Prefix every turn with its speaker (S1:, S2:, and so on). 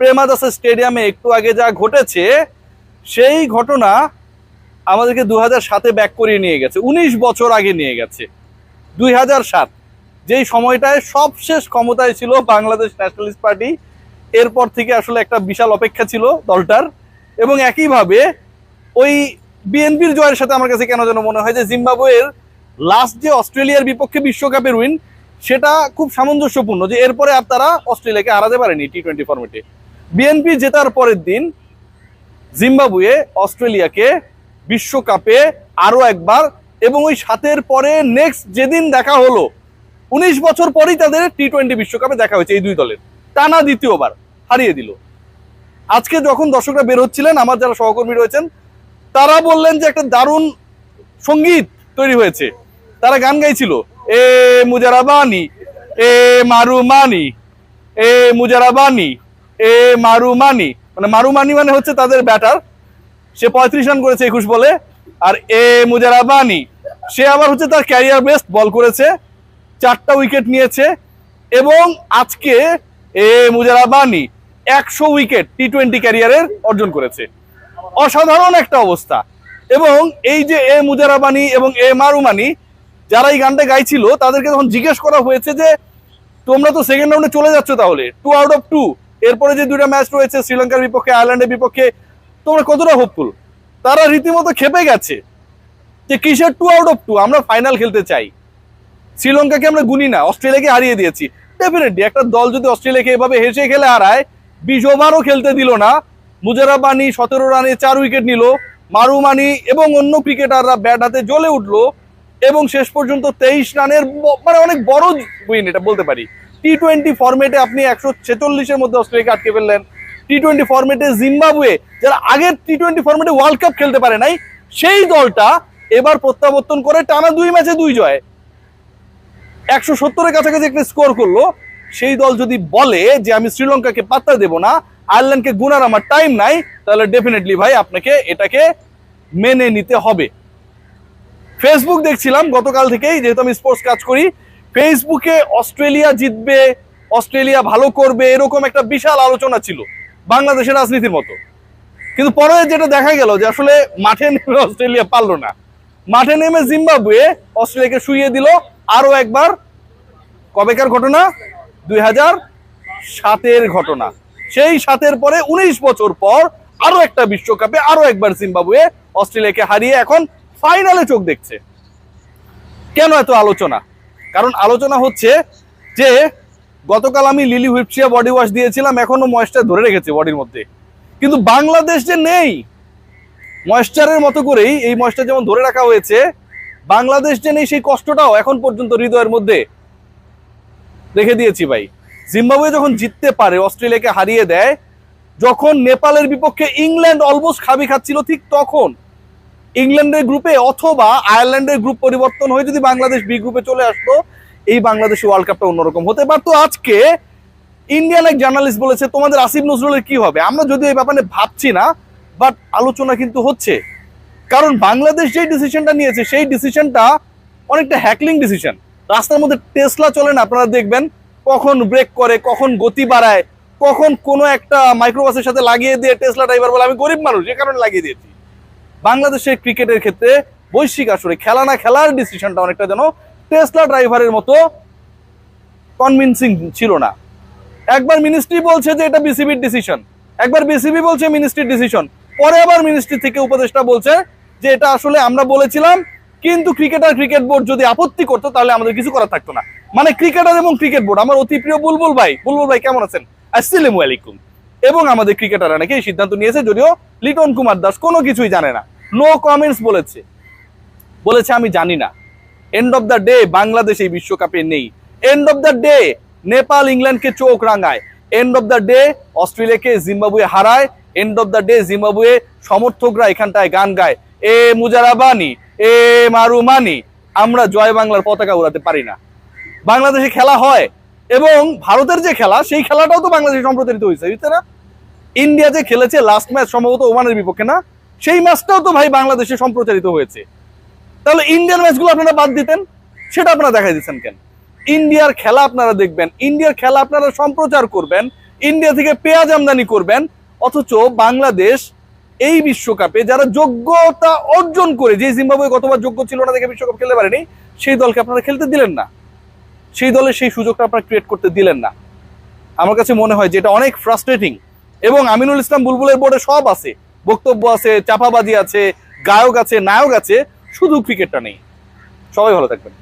S1: প্রেমাদাসা স্টেডিয়ামে একটু আগে যা ঘটেছে সেই ঘটনা আমাদেরকে 2007-এ ব্যাক করিয়ে নিয়ে গেছে, 19 বছর আগে নিয়ে গেছে। 2007 যেই সময়টায় সবশেষ ক্ষমতায় ছিল বাংলাদেশ ন্যাশনালিস্ট পার্টি, এরপর থেকে আসলে একটা বিশাল অপেক্ষা ছিল দলটার। এবং একইভাবে ওই বিএনপির জয়ের সাথে আমার কাছে কেন যেন মনে হয় যে জিম্বাবুয়ের লাস্ট যে অস্ট্রেলিয়ার বিপক্ষে বিশ্বকাপের উইন, সেটা খুব সামঞ্জস্যপূর্ণ, যে এরপরে আর তারা অস্ট্রেলিয়াকে হারাতে পারেনি টি-20 ফরম্যাটে। বিএনপি জেতার পরের দিন জিম্বাবুয়ে অস্ট্রেলিয়াকে বিশ্বকাপে আরো একবার, এবং ওই 7-এর পরে নেক্সট যেদিন দেখা হলো 19 বছর পরেই তাদের টি-20 বিশ্বকাপে দেখা হয়েছে এই দুই দলের, টানা দ্বিতীয়বার হারিয়ে দিল। আজকে যখন দর্শকরা বের হচ্ছিলেন, আমার যারা সহকর্মী রয়েছেন তারা বললেন যে একটা দারুণ সঙ্গীত তৈরি হয়েছে, তারা গান গাইছিল, এ মুজারাবানি এ মারুমানি, এ মুজারাবানি এ মারুমানি, মানে মারুমানি মানে হচ্ছে তাদের ব্যাটার, সে 35 রান করেছে 21 বলে। আর এ মুজারাবানি সে আবার হচ্ছে তার ক্যারিয়ার বেস্ট বল করেছে, 4টা উইকেট নিয়েছে। এবং আজকে এ মুজারাবানি 100 উইকেট টি-20 ক্যারিয়ারের অর্জন করেছে, অসাধারণ একটা অবস্থা। এবং এই যে এ মুজারাবানি এবং এ মারুমানি, যারা এই গানটা গাইছিল তাদেরকে যখন জিজ্ঞেস করা হয়েছে যে তোমরা তো সেকেন্ড রাউন্ডে চলে যাচ্ছ, তাহলে 2 আউট অফ 2, এরপরে যে দুইটা ম্যাচ রয়েছে শ্রীলঙ্কার বিপক্ষে, আয়ারল্যান্ডের বিপক্ষে, তোমরা কতটা হোপফুল, তারা রীতিমতো খেপে গেছে যে কিসের 2 আউট অফ 2, আমরা ফাইনাল খেলতে চাই, শ্রীলঙ্কাকে আমরা গুনি না, অস্ট্রেলিয়াকে হারিয়ে দিয়েছি। ডেফিনেটলি একটা দল যদি অস্ট্রেলিয়াকে এভাবে হেসে খেলে হারায়, 20 ওভারও খেলতে দিল না, মুজারাবানি 17 রানে 4 উইকেট নিল, মারুমানি এবং অন্য ক্রিকেটাররা ব্যাট হাতে জ্বলে উঠলো, এবং শেষ পর্যন্ত 23 রানের মানে অনেক বড় উইন এটা বলতে পারি। টি-20 ফরম্যাটে আপনি 146-এর মধ্যে অস্ট্রেলিয়াকে আটকে ফেললেন। টি-20 ফরম্যাটে জিম্বাবুয়ে, যারা আগের টি-20 ফরম্যাটে ওয়ার্ল্ড কাপ খেলতে পারে নাই, সেই দলটা এবার প্রত্যাবর্তন করে টানা 2 ম্যাচে 2 জয়, 170-এর কাছাকাছি একটা স্কোর করলো। সেই দল যদি বলে যে আমি শ্রীলঙ্কাকে পাত্তা দেব না, আয়ারল্যান্ডকে গুনার আমার টাইম নাই, তাহলে ডেফিনেটলি ভাই আপনাকে এটাকে মেনে নিতে হবে। ফেসবুক দেখছিলাম গতকাল থেকেই, যেহেতু আমি স্পোর্টস কাজ করি, ফেসবুকে অস্ট্রেলিয়া জিতবে, অস্ট্রেলিয়া ভালো করবে, এরকম একটা বিশাল আলোচনা ছিল বাংলাদেশের রাজনীতির মতো। কিন্তু পরে যেটা দেখা গেল যে আসলে মাঠে নেমে অস্ট্রেলিয়া পারলো না, মাঠে নেমে জিম্বাবুয়ে অস্ট্রেলিয়াকে শুইয়ে দিল আরো একবার। কবেকার ঘটনা? 2007-এর ঘটনা। সেই 7-এর পরে 19 বছর পর আরো একটা বিশ্বকাপে আরো একবার জিম্বাবুয়ে অস্ট্রেলিয়াকে হারিয়ে এখন ফাইনালে চোখ দেখছে। কেন এত আলোচনা? কারণ আলোচনা হচ্ছে যে গতকাল আমি লিলি হুইপশিয়া বডি ওয়াশ দিয়েছিলাম, এখনো ময়েশ্চার ধরে রেখেছে বডির মধ্যে, কিন্তু বাংলাদেশ যে নেই, ময়েশ্চারের মতো করেই এই ময়েশ্চার যেমন ধরে রাখা হয়েছে, বাংলাদেশ যে নেই সেই কষ্টটাও এখন পর্যন্ত হৃদয়ের মধ্যে রেখে দিয়েছি ভাই। জিম্বাবুয়ে যখন জিততে পারে, অস্ট্রেলিয়াকে হারিয়ে দেয়, যখন নেপালের বিপক্ষে ইংল্যান্ড অলমোস্ট খাবি খাচ্ছিল, ঠিক তখন ইংল্যান্ডের গ্রুপে অথবা আয়ারল্যান্ডের গ্রুপ পরিবর্তন হয়ে যদি বাংলাদেশ বি গ্রুপে চলে আসতো, এই বাংলাদেশে ওয়ার্ল্ড কাপটা অন্যরকম হতে পারতো। আজকে ইন্ডিয়ান এক জার্নালিস্ট বলেছে তোমাদের আসিফ নজরুলের কি হবে, আমরা যদিও এই ব্যাপারে ভাবছি না, বাট আলোচনা কিন্তু হচ্ছে। কারণ বাংলাদেশ যেই ডিসিশনটা নিয়েছে সেই ডিসিশনটা অনেকটা হ্যাকলিং ডিসিশন। রাস্তার মধ্যে টেসলা চলে না, আপনারা দেখবেন কখন ব্রেক করে, কখন গতি বাড়ায়, কখন কোনো একটা মাইক্রোবাসের সাথে লাগিয়ে দিয়ে টেসলা ড্রাইভার বলে আমি গরিব মানুষ যে কারণে লাগিয়ে দিয়েছি। বাংলাদেশের ক্রিকেটের ক্ষেত্রে বৈশ্বিক আসরে খেলা না খেলার ডিসিশনটা অনেকটা যেন টেসলা ড্রাইভারের মতো কনভিনসিং ছিল না। একবার মিনিস্ট্রি বলছে যে এটা বিসিবির ডিসিশন, একবার বিসিবি বলছে মিনিস্ট্রির ডিসিশন, পরে আবার মিনিস্ট্রি থেকে উপদেষ্টা বলছে যে এটা আসলে আমরা বলেছিলাম, কিন্তু ক্রিকেটার ক্রিকেট বোর্ড যদি আপত্তি করতো তাহলে আমাদের কিছু করার থাকতো না। মানে ক্রিকেটার এবং ক্রিকেট বোর্ড, আমার অতি প্রিয় বুলবুল ভাই কেমন আছেন, আসসালামু আলাইকুম, এবং আমাদের ক্রিকেটাররা নাকি এই সিদ্ধান্ত নিয়েছে, যদিও লিটন কুমার দাস কোনো কিছুই জানে না, নো কমেন্টস বলেছে আমি জানি না। End of the day Bangladesh এই বিশ্বকাপে নেই, end of the day Nepal ইংল্যান্ডকে চোখ রাঙায়, এন্ড অফ দ্য ডে অস্ট্রেলিয়াকে জিম্বাবুয়ে হারায়, end of the day Zimbabwe সমর্থকরা এখানটায় গান গায়, এ মুজারাবানি এ মারুমানি, আমরা জয় বাংলার পতাকা উড়াতে পারি না। বাংলাদেশে খেলা হয়, এবং ভারতের যে খেলা সেই খেলাটাও তো বাংলাদেশে সম্প্রচারিত হয়েছে, বুঝতে না? ইন্ডিয়া যে খেলেছে লাস্ট ম্যাচ সম্ভবত ওমানের বিপক্ষে না, সেই ম্যাচটাও তো ভাই বাংলাদেশে সম্প্রচারিত হয়েছে। তাহলে ইন্ডিয়ান ম্যাচগুলো আপনারা বাদ দিতেন, সেটা আপনারা দেখাই দিচ্ছেন কেন? ইন্ডিয়ার খেলা আপনারা দেখবেন, ইন্ডিয়ার খেলা আপনারা সম্প্রচার করবেন, ইন্ডিয়া থেকে পেঁয়াজ আমদানি করবেন, অথচ বাংলাদেশ এই বিশ্বকাপে যারা যোগ্যতা অর্জন করে, যে জিম্বাবুয়ে গতবার যোগ্য ছিল না দেখে বিশ্বকাপ খেলতে পারেনি, সেই দলকে আপনারা খেলতে দিলেন না, সেই দলের সেই সুযোগটা আপনারা ক্রিয়েট করতে দিলেন না। আমার কাছে মনে হয় যে এটা অনেক ফ্রাস্ট্রেটিং। এবং আমিনুল ইসলাম বুলবুলের বোর্ডে সব আছে, বক্তব্য আছে, চাপাবাজি আছে, গায়ক আছে, নায়ক আছে, শুধু ক্রিকেটটা নেই। সবাই ভালো থাকবেন।